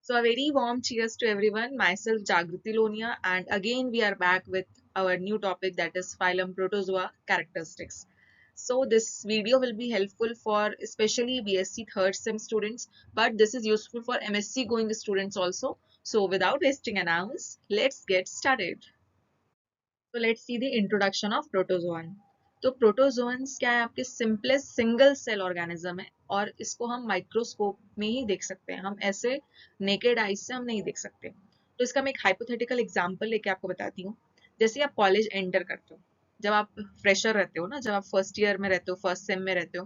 So a very warm cheers to everyone. Myself Jagruti Lonia, and again we are back with our new topic, that is phylum Protozoa characteristics. So this video will be helpful for especially BSc third sem students, but this is useful for MSc going students also. So without wasting an hours, let's get started. तो let's see the introduction of protozoan. तो protozoans क्या है, आपके simplest single cell organism है और इसको हम microscope में ही देख सकते हैं. हम ऐसे नेकेड आइज से हम नहीं देख सकते. तो इसका मैं एक हाइपोथेटिकल एग्जांपल लेके आपको बताती हूँ. जैसे आप कॉलेज एंटर करते हो, जब आप फ्रेशर रहते हो ना, जब आप फर्स्ट ईयर में रहते हो, फर्स्ट सेम में रहते हो,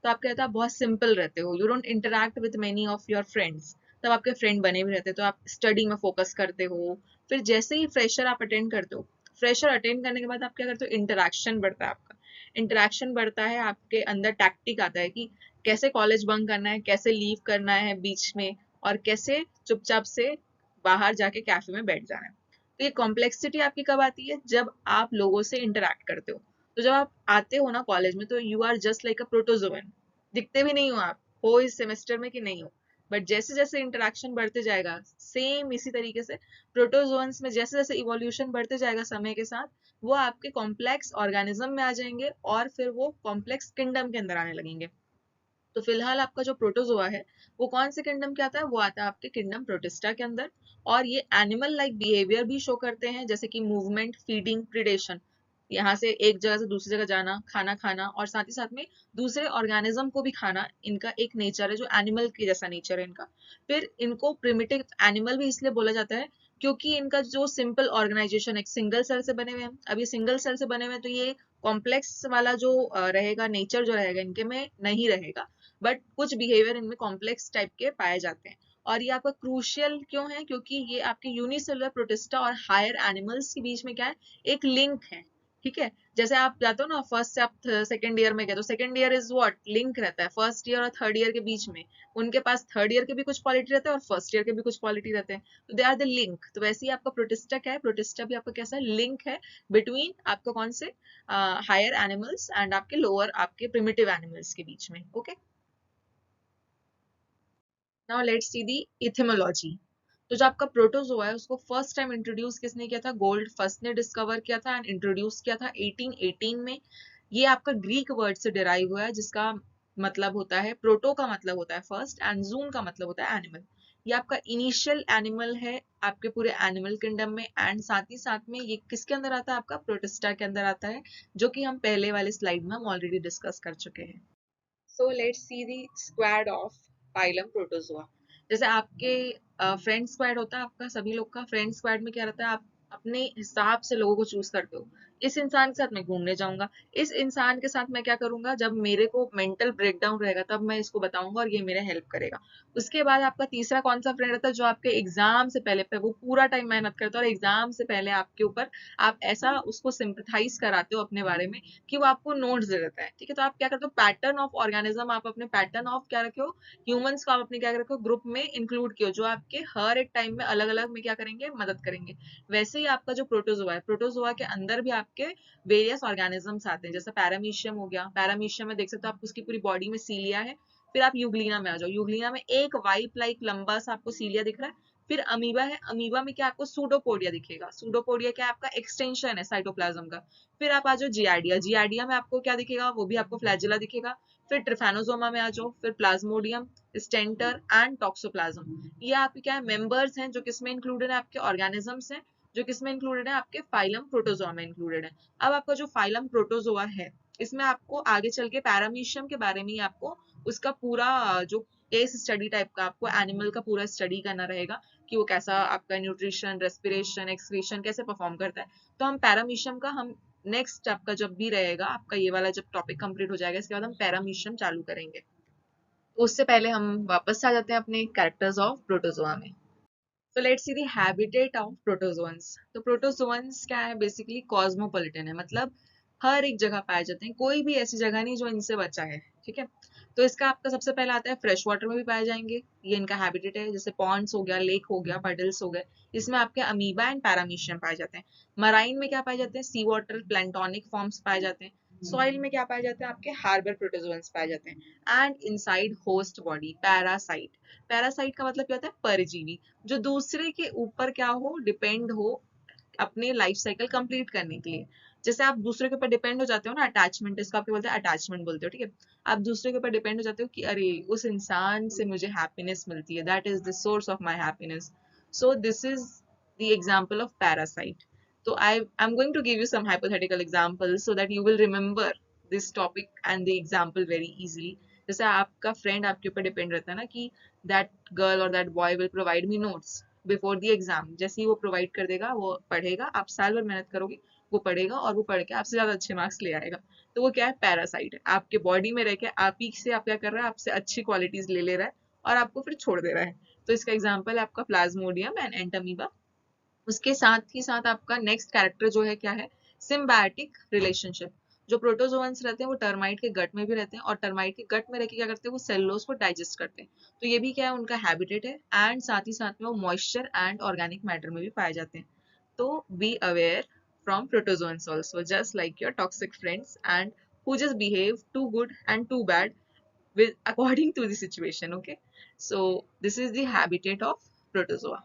तो आप कहते हो आप बहुत सिंपल रहते हो, you don't interact with many of your friends. तब आपके फ्रेंड बने भी रहते हैं, तो आप स्टडी में फोकस करते हो. फिर जैसे ही फ्रेशर आप अटेंड करते हो, फ्रेशर अटेंड करने के बाद आप क्या करते हो, इंटरेक्शन बढ़ता है आपका. इंटरेक्शन बढ़ता है, आपके अंदर टैक्टिक आता है कि कैसे कॉलेज बंक करना है, कैसे लीव करना है बीच में, और कैसे चुपचाप से बाहर जाके कैफे में बैठ जाना है. तो ये कॉम्प्लेक्सिटी आपकी कब आती है, जब आप लोगों से इंटरेक्ट करते हो. तो जब आप आते हो ना कॉलेज में, तो you are just like a protozoan. दिखते भी नहीं हो आप, हो इस सेमेस्टर में कि नहीं हो, बट जैसे जैसे इंटरेक्शन बढ़ते जाएगा, सेम इसी तरीके से प्रोटोजोन्स में जैसे जैसे इवोल्यूशन बढ़ते जाएगा समय के साथ, वो आपके कॉम्प्लेक्स ऑर्गेनिज्म में आ जाएंगे और फिर वो कॉम्प्लेक्स किंगडम के अंदर आने लगेंगे. तो फिलहाल आपका जो प्रोटोजोआ है, वो कौन से किंगडम के आता है, वो आता है आपके किंगडम प्रोटिस्टा के अंदर. और ये एनिमल लाइक बिहेवियर भी शो करते हैं, जैसे कि मूवमेंट, फीडिंग, प्रिडेशन. यहाँ से एक जगह से दूसरी जगह जाना, खाना खाना, और साथ ही साथ में दूसरे ऑर्गेनिज्म को भी खाना, इनका एक नेचर है जो एनिमल के जैसा नेचर है इनका. फिर इनको प्रिमिटिव एनिमल भी इसलिए बोला जाता है क्योंकि इनका जो सिंपल ऑर्गेनाइजेशन एक सिंगल सेल से बने हुए हैं. अब ये सिंगल सेल से बने हुए हैं, तो ये कॉम्प्लेक्स वाला जो रहेगा, नेचर जो रहेगा इनके में नहीं रहेगा, बट कुछ बिहेवियर इनमें कॉम्प्लेक्स टाइप के पाए जाते हैं. और ये आपका क्रूशियल क्यों है, क्योंकि ये आपके यूनिसेलुलर प्रोटिस्टा और हायर एनिमल्स के बीच में क्या है, एक लिंक है. ठीक है. जैसे आप जाते हो ना फर्स्ट से आप सेकंड ईयर में गए, तो second year is what, link रहता है फर्स्ट ईयर और थर्ड ईयर के बीच में. उनके पास थर्ड ईयर के भी कुछ क्वालिटी रहते हैं और फर्स्ट ईयर के भी कुछ क्वालिटी रहते हैं, तो दे आर द लिंक. तो वैसे ही आपका प्रोटिस्टा क्या है, प्रोटिस्टा भी आपका कैसा है, लिंक है बिटवीन आपका कौन से हायर एनिमल्स एंड आपके लोअर, आपके प्रिमिटिव एनिमल्स के बीच में. ओके. नाउ लेट्स सी दी इथिमोलॉजी. तो जो आपका प्रोटोजोआ है, उसको फर्स्ट टाइम इंट्रोड्यूस किसने किया था, गोल्ड फर्स्ट ने डिस्कवर किया था एंड इंट्रोड्यूस किया था 1818 में. ये आपका ग्रीक वर्ड से डिराइव हुआ है, जिसका मतलब होता है, प्रोटो का मतलब होता है फर्स्ट एंड जून का मतलब होता है एनिमल. ये आपका इनिशियल एनिमल है आपके पूरे एनिमल किंगडम में, एंड साथ ही साथ में ये किसके अंदर आता है, आपका प्रोटिस्टा के अंदर आता है, जो कि हम पहले वाले स्लाइड में हम ऑलरेडी डिस्कस कर चुके हैं. So let's see the squad of phylum protozoa. जैसे आपके फ्रेंड स्क्वाड होता है, आपका सभी लोग का फ्रेंड स्क्वाड में क्या रहता है, आप अपने हिसाब से लोगों को चूज करते हो. इस इंसान के साथ मैं घूमने जाऊंगा, इस इंसान के साथ मैं क्या करूंगा, जब मेरे को मेंटल ब्रेकडाउन रहेगा तब मैं इसको बताऊंगा और ये मेरा हेल्प करेगा. उसके बाद आपका तीसरा कौन सा फ्रेंड रहता है, जो आपके एग्जाम से पहले पे वो पूरा टाइम मेहनत करता है और एग्जाम से पहले आपके ऊपर आप ऐसा उसको सिंपथाइज कराते हो अपने बारे में कि वो आपको नोट्स दे देता है. ठीक है. तो आप क्या करते हो, पैटर्न ऑफ ऑर्गेनिज्म, आप अपने पैटर्न ऑफ क्या रखे हो, ह्यूमंस को आप अपने क्या रखे हो, ग्रुप में इंक्लूड किया, जो आपके हर एक टाइम में अलग अलग में क्या करेंगे, मदद करेंगे. वैसे ही आपका जो प्रोटोजोआ है, प्रोटोजोआ के अंदर भी आपके वेरियस ऑर्गेनिजम्स आते हैं. जैसे पैरामीशियम हो गया, पैरामीशियम में देख सकते हो आप, उसकी पूरी बॉडी में सीलिया है. फिर आप यूग्लिना में आ जाओ, यूग्लिना में एक वाइप लाइक लंबा सा आपको सीलिया दिख रहा है. फिर अमीबा है, अमीबा में क्या आपको सूडोपोडिया दिखेगा, सूडोपोडिया क्या आपका एक्सटेंशन है साइटोप्लाज्म का. फिर आप आ जाओ जियार्डिया, जियार्डिया में आपको क्या दिखेगा, वो भी आपको फ्लैजिला दिखेगा. फिर ट्रिफेनोसोमा में आ जाओ, फिर प्लाज्मोडियम, स्टेंटर एंड टॉक्सोप्लाज्म. ये आपके क्या है, मेंबर्स हैं, जो किसमें इंक्लूडेड है, आपके ऑर्गेनिजम्स हैं, जो किसमें इंक्लूडेड है, आपके फाइलम प्रोटोजोआ में इंक्लूडेड है. अब आपका जो फाइलम प्रोटोजोआ है, इसमें आपको आगे चल के पैरामीशियम के बारे में ही आपको उसका पूरा जो केस स्टडी टाइप का आपको एनिमल का पूरा स्टडी करना रहेगा कि वो कैसा आपका न्यूट्रिशन, रेस्पिरेशन, एक्सक्रीशन कैसे परफॉर्म करता है. तो हम पैरामीशियम का हम नेक्स्ट आपका जब भी रहेगा, आपका ये वाला जब टॉपिक कंप्लीट हो जाएगा, इसके बाद हम पैरामीशियम चालू करेंगे. तो उससे पहले हम वापस आ जाते हैं अपने कैरेक्टर्स ऑफ प्रोटोजोआ में. So let's see the habitat of protozoans. तो प्रोटोजोन्स क्या है, बेसिकली कॉस्मोपॉलिटन है, मतलब हर एक जगह पाए जाते हैं, कोई भी ऐसी जगह नहीं जो इनसे बचा है. ठीक है. तो इसका आपका सबसे पहला आता है फ्रेश वाटर में भी पाए जाएंगे, ये इनका हैबिटेट है. जैसे पॉन्ड्स हो गया, लेक हो गया, पडल्स हो गए, इसमें आपके अमीबा एंड पैरामीशियम पाए जाते हैं. मराइन में क्या पाए जाते हैं, सी वाटर प्लैंटोनिक फॉर्म्स पाए जाते हैं. सॉइल में क्या पाए जाते हैं, आपके हार्बर प्रोटोजोअन्स पाए जाते हैं। And inside host body parasite. Parasite का मतलब क्या होता है, परजीवी, जो दूसरे के ऊपर क्या हो, डिपेंड हो अपने लाइफ साइकिल कंप्लीट करने के लिए। जैसे आप दूसरे के ऊपर डिपेंड हो जाते हो ना, अटैचमेंट, इसको आपके बोलते हैं अटैचमेंट बोलते हो, ठीक है। आप दूसरे के ऊपर डिपेंड हो जाते हो कि अरे उस इंसान से मुझे हैप्पीनेस मिलती है, that is the source of my happiness. So this is the example of parasite. तो I am going to give you some hypothetical examples so that you will remember this topic and the example very easily. जैसे आपका friend आपके ऊपर depend रहता है ना कि that girl और that boy will provide me notes before the exam. जैसे ही वो प्रोवाइड कर देगा, वो पढ़ेगा, आप साल भर मेहनत करोगे, वो पढ़ेगा और वो पढ़ के आपसे ज्यादा अच्छे मार्क्स ले आएगा। तो वो क्या है, पैरासाइट है, आपके बॉडी में रह के आप ही से आप क्या कर रहा है, आपसे अच्छी क्वालिटीज ले रहा है और आपको फिर छोड़ दे रहा है। तो इसका एग्जाम्पल है आपका प्लाज्मोडियम एंड एंटामीबा। उसके साथ ही साथ आपका नेक्स्ट कैरेक्टर जो है क्या है, सिम्बायोटिक रिलेशनशिप। जो प्रोटोजोअन्स रहते हैं वो टर्माइट के गट में भी रहते हैं और टर्माइट के गट में रह के क्या करते हैं, वो सेलुलोज को डाइजेस्ट करते हैं। तो ये भी क्या है, उनका हैबिटेट है। एंड साथ ही साथ में वो मॉइस्चर एंड ऑर्गेनिक मैटर में भी पाए जाते हैं। तो be aware from protozoans also, just like your toxic friends and who just behave too good and too bad with according to the situation. Okay, so this is the habitat of protozoa.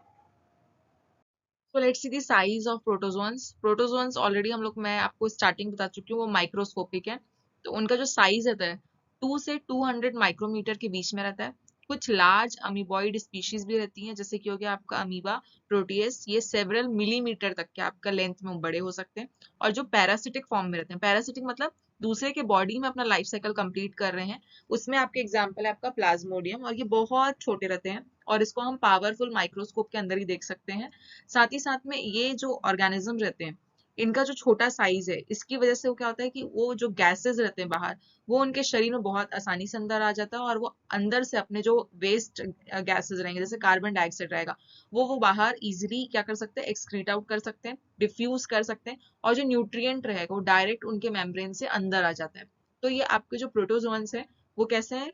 So let's see the size of protozoans. Protozoans already हम लोग, मैं आपको starting बता चुकी हूँ, वो microscopic है। तो उनका जो साइज रहता है 2 से 200 माइक्रोमीटर के बीच में रहता है। कुछ लार्ज अमीबॉइड स्पीशीज भी रहती हैं, जैसे कि हो गया आपका अमीबा, प्रोटियस, ये सेवरल मिलीमीटर तक के आपका लेंथ में बड़े हो सकते हैं। और जो पैरासिटिक फॉर्म में रहते हैं, पैरासिटिक मतलब दूसरे के बॉडी में अपना लाइफ साइकिल कंप्लीट कर रहे हैं, उसमें आपके एग्जाम्पल है आपका प्लाज्मोडियम, और ये बहुत छोटे रहते हैं और इसको हम पावरफुल माइक्रोस्कोप के अंदर ही देख सकते हैं। साथ ही साथ में ये जो ऑर्गेनिज्म रहते हैं, इनका जो छोटा साइज है, इसकी वजह से वो क्या होता है कि वो जो गैसेस रहते हैं बाहर, वो उनके शरीर में बहुत आसानी से अंदर आ जाता है और वो अंदर से अपने जो वेस्ट गैसेस रहेंगे, जैसे कार्बन डाइऑक्साइड रहेगा, वो बाहर इजिली क्या कर सकते हैं, एक्सक्रीट आउट कर सकते हैं, डिफ्यूज कर सकते हैं। और जो न्यूट्रिएंट रहेगा वो डायरेक्ट उनके मेम्ब्रेन से अंदर आ जाता है। तो ये आपके जो प्रोटोजोअन्स है वो कैसे हैं,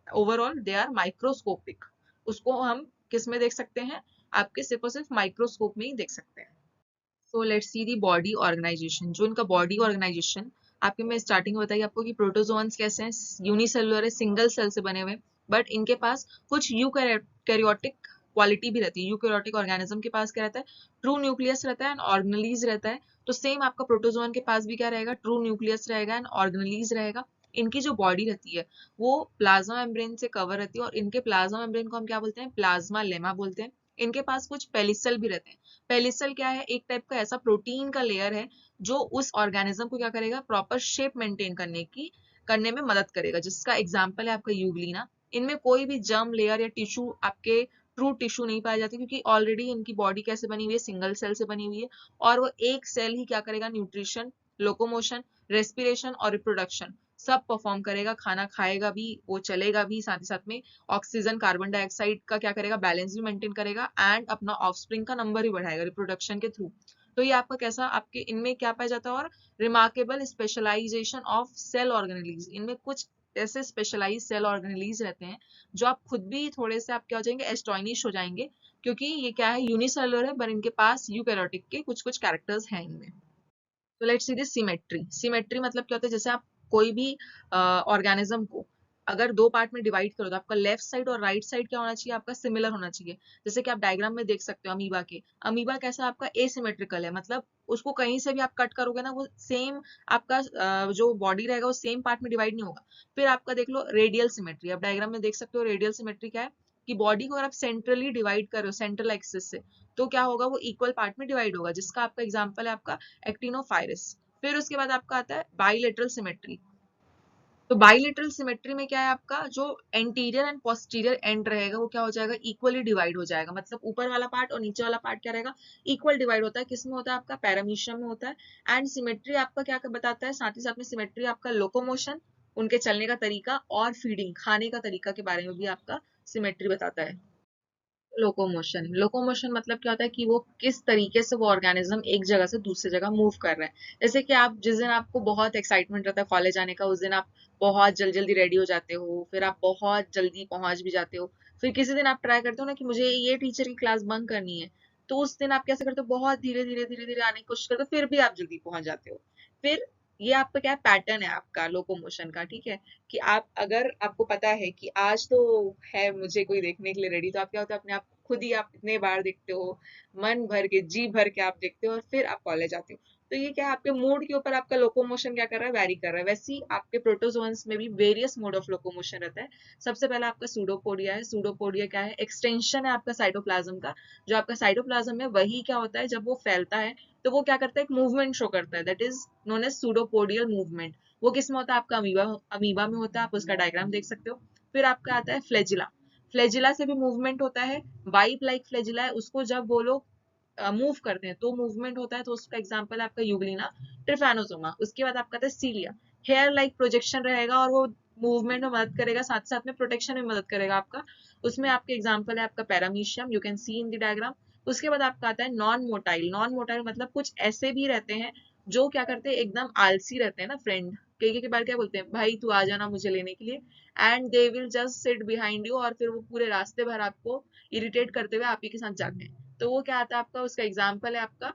ओवरऑल दे आर माइक्रोस्कोपिक। उसको हम किस में देख सकते हैं, आपके सिर्फ और सिर्फ माइक्रोस्कोप में ही देख सकते हैं। So let's see the body organization. जो इनका बॉडी ऑर्गेनाइजेशन, आपके मैं स्टार्टिंग में बताई आपको कि प्रोटोजोअन्स कैसे हैं, यूनिसेलुलर है, सिंगल सेल से बने हुए, बट इनके पास कुछ यूकैरियोटिक क्वालिटी भी रहती है। यूकैरियोटिक ऑर्गेनिज्म के पास क्या रहता है, ट्रू न्यूक्लियस रहता है एंड ऑर्गेनेलीज रहता है। तो सेम आपका प्रोटोजोअन के पास भी क्या रहेगा, ट्रू न्यूक्लियस रहेगा एंड ऑर्गेनेलीज रहेगा। इनकी जो बॉडी रहती है वो प्लाज्मा मेम्ब्रेन से कवर रहती है और इनके प्लाज्मा मेम्ब्रेन को हम क्या बोलते हैं, प्लाज्मा लेमा बोलते हैं। इनके पास कुछ पेलिसल भी रहते हैं। पेलिसल क्या है, एक टाइप का ऐसा प्रोटीन का लेयर है जो उस ऑर्गेनिज्म को क्या करेगा, प्रॉपर शेप मेंटेन करने में मदद करेगा, जिसका एग्जांपल है आपका यूग्लिना। इनमें कोई भी जर्म लेयर या टिश्यू, आपके ट्रू टिश्यू नहीं पाए जाते, क्योंकि ऑलरेडी इनकी बॉडी कैसे बनी हुई है, सिंगल सेल से बनी हुई है। और वो एक सेल ही क्या करेगा, न्यूट्रिशन, लोकोमोशन, रेस्पिरेशन और रिप्रोडक्शन सब परफॉर्म करेगा। खाना खाएगा भी, वो चलेगा भी, साथ ही साथ में ऑक्सीजन कार्बन डाइऑक्साइड का क्या करेगा, बैलेंस भी मेंटेन करेगा एंड अपना ऑफस्प्रिंग का नंबर भी बढ़ाएगा रिप्रोडक्शन के थ्रू। तो ये आपका कैसा, आपके इनमें क्या पाया जाता है, और remarkable specialization of cell organelles. इनमें कुछ ऐसे स्पेशलाइज सेल ऑर्गेनेलीज रहते हैं जो आप खुद भी थोड़े से आप क्या हो जाएंगे, एस्टॉनिश हो जाएंगे, क्योंकि ये क्या है, यूनिसेलुलर है, पर इनके पास यूकैरियोटिक के कुछ कुछ कैरेक्टर्स हैं इनमें। तो let's see this symmetry. Symmetry मतलब क्या होता है, जैसे आप कोई भी ऑर्गेनिज्म को अगर दो पार्ट में डिवाइड करो, तो आपका लेफ्ट साइड और राइट साइड क्या होना चाहिए, आपका सिमिलर होना चाहिए। जैसे कि आप डायग्राम में देख सकते हो अमीबा के, अमीबा कैसा आपका एसिमेट्रिकल है, मतलब उसको कहीं से भी आप कट करोगे ना, वो सेम आपका जो बॉडी रहेगा वो सेम पार्ट में डिवाइड नहीं होगा। फिर आपका देख लो रेडियल सिमेट्री, आप डायग्राम में देख सकते हो रेडियल सिमेट्री क्या है, कि बॉडी को अगर आप सेंट्रली डिवाइड करो, सेंट्रल एक्सिस से, तो क्या होगा, वो इक्वल पार्ट में डिवाइड होगा, जिसका आपका एग्जाम्पल है आपका एक्टिनोफाइरस। फिर उसके बाद आपका आता है बाइलेटरल सिमेट्री। तो बाइलेटरल सिमेट्री में क्या है, आपका जो एंटीरियर एंड पोस्टीरियर एंड रहेगा वो क्या हो जाएगा, इक्वली डिवाइड हो जाएगा। मतलब ऊपर वाला पार्ट और नीचे वाला पार्ट क्या रहेगा, इक्वल डिवाइड होता है। किसमें होता है, आपका पैरामीशियम में होता है। एंड सिमेट्री आपका क्या बताता है, साथ ही साथ में सिमेट्री आपका लोकोमोशन, उनके चलने का तरीका, और फीडिंग, खाने का तरीका के बारे में भी आपका सिमेट्री बताता है। लोकोमोशन, लोकोमोशन मतलब क्या होता है कि वो किस तरीके से वो ऑर्गेनिज्म एक जगह से दूसरी जगह मूव कर रहे हैं। जैसे कि आप जिस दिन आपको बहुत एक्साइटमेंट रहता है कॉलेज आने का, उस दिन आप बहुत जल्दी जल्दी रेडी हो जाते हो, फिर आप बहुत जल्दी पहुंच भी जाते हो। फिर किसी दिन आप ट्राई करते हो ना कि मुझे ये टीचर की क्लास बंक करनी है, तो उस दिन आप कैसे करते हो, बहुत धीरे धीरे धीरे धीरे आने की कोशिश करते हो, फिर भी आप जल्दी पहुंच जाते हो। फिर ये आपका क्या पैटर्न है आपका लोकोमोशन का, ठीक है। कि आप अगर आपको पता है कि आज तो है मुझे कोई देखने के लिए रेडी, तो आप क्या होता है अपने आप खुद ही आप इतने बार देखते हो, मन भर के जी भर के आप देखते हो और फिर आप कॉलेज आते हो। तो ये क्या है, आपके मूड के ऊपर आपका लोकोमोशन क्या कर रहा है, वैरी कर रहा है। वैसे ही आपके प्रोटोजोन्स में भी वेरियस मोड ऑफ लोकोमोशन रहता है। सबसे पहला आपका सूडोपोडिया है। सूडोपोडिया क्या है, एक्सटेंशन है आपका साइटोप्लाज्म का। जो आपका साइटोप्लाज्म है वही क्या होता है, जब वो फैलता है तो वो क्या करता है, एक मूवमेंट शो करता है, that is known as pseudopodial movement. वो किस में होता है, आपका अमीबा अमीबा में होता है, आप उसका डायग्राम देख सकते हो। फिर आपका आता है फ्लैजिला। फ्लैजिला से भी मूवमेंट होता है, वाइप लाइक फ्लैजिला है, उसको जब वो लोग मूव करते हैं तो मूवमेंट होता है, तो उसका एग्जांपल है आपका यूग्लिना ट्रिफैनोसोमा। उसके बाद आपका आता है सीलिया। हेयर लाइक प्रोजेक्शन रहेगा और वो मूवमेंट में मदद करेगा, साथ साथ में प्रोटेक्शन में मदद करेगा आपका। उसमें आपके एग्जांपल है आपका paramecium, you can see in the diagram. उसके बाद आपका आता है नॉन मोटाइल। नॉन मोटाइल मतलब कुछ ऐसे भी रहते हैं जो क्या करते हैं, एकदम आलसी रहते हैं ना फ्रेंड। कई कई बार क्या बोलते हैं, भाई तू आ जाना मुझे लेने के लिए, and they will just sit behind you, और फिर वो पूरे रास्ते भर आपको इरिटेट करते हुए आप ही के साथ जाते हैं। तो वो क्या आता है आपका, उसका एग्जाम्पल है आपका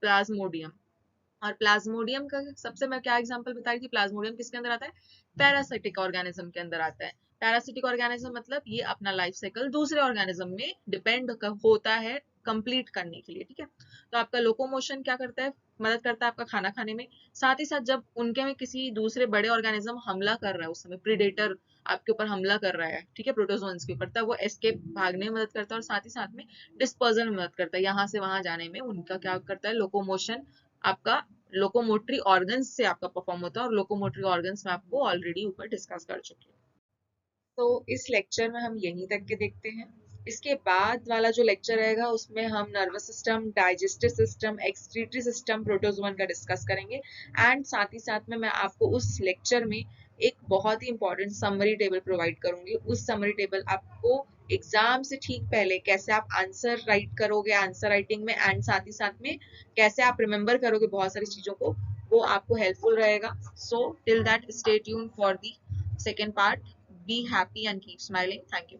प्लाज्मोडियम। और प्लाज्मोडियम का सबसे मैं क्या एग्जांपल बता रही थी, प्लाज्मोडियम किसके अंदर आता है, पैरासिटिक ऑर्गेनिज्म के अंदर आता है। पैरासिटिक ऑर्गेनिज्म मतलब ये अपना लाइफ साइकिल दूसरे ऑर्गेनिज्म में डिपेंड होता है कंप्लीट करने के लिए, ठीक है। तो आपका लोकोमोशन क्या करता है, मदद करता है आपका खाना खाने में। साथ ही साथ जब उनके में किसी दूसरे बड़े ऑर्गेनिज्म हमला कर रहा है, उस समय प्रीडेटर आपके ऊपर हमला कर रहा है, ठीक है, प्रोटोजोन्स के ऊपर, तब वो एस्केप भागने में मदद करता है, और साथ ही साथ में डिस्पर्जन में मदद करता है, यहाँ से वहां जाने में उनका क्या करता है, लोकोमोशन आपका लोकोमोटरी ऑर्गन्स से आपका परफॉर्म होता है। और लोकोमोटरी ऑर्गन्स में आपको ऑलरेडी ऊपर डिस्कस कर चुकी हूँ। तो इस लेक्चर में हम यहीं तक के देखते हैं। इसके बाद वाला जो लेक्चर रहेगा उसमें हम nervous system, digestive system, excretory system, protozoan का डिस्कस करेंगे। एंड साथ ही साथ में मैं आपको उस लेक्चर में एक बहुत ही इंपॉर्टेंट समरी टेबल प्रोवाइड करूंगी। उस समरी टेबल आपको एग्जाम से ठीक पहले कैसे आप आंसर राइट करोगे, आंसर राइटिंग में, एंड साथ ही साथ में कैसे आप रिमेम्बर करोगे बहुत सारी चीजों को, वो आपको हेल्पफुल रहेगा। So till that stay tuned for the second part. Be happy and keep smiling. Thank you.